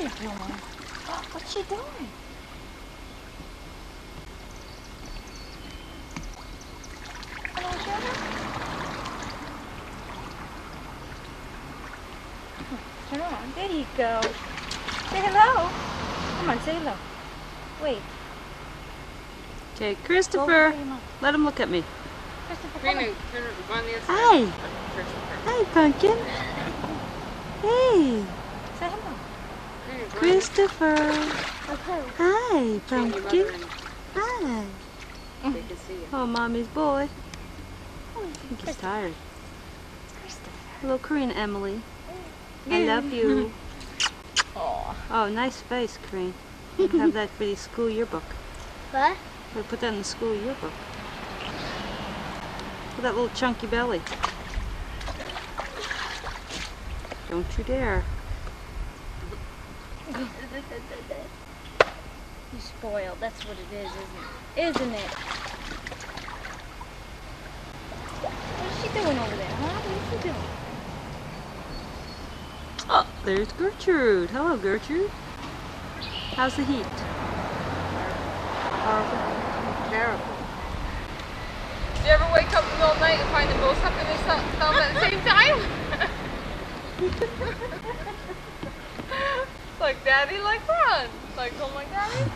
you doing? What's she doing? Hello, Jenna? Turn around. There you go. Say hello. Come on, say hello. Wait. Okay, Christopher, let him look at me. Christopher, come on. Hi. Hi, Pumpkin. Hey. Say hello. Christopher. Okay. Hi, Pumpkin. Hi. They can see you. Oh, Mommy's boy. I think he's tired. Hello, Corinne Emily. I love you. Oh, nice face, Corinne. You can have that for the school yearbook. What? We'll put that in the school yearbook. Look at that little chunky belly. Don't you dare. You spoiled. That's what it is, isn't it? What's she doing over there, huh? What is she doing? Oh, there's Gertrude. Hello, Gertrude. How's the heat? Terrible. Do you ever wake up in the middle of the night and find them both sucking their thumb at the same time? It's like, Daddy, like, run. Like, oh my Daddy.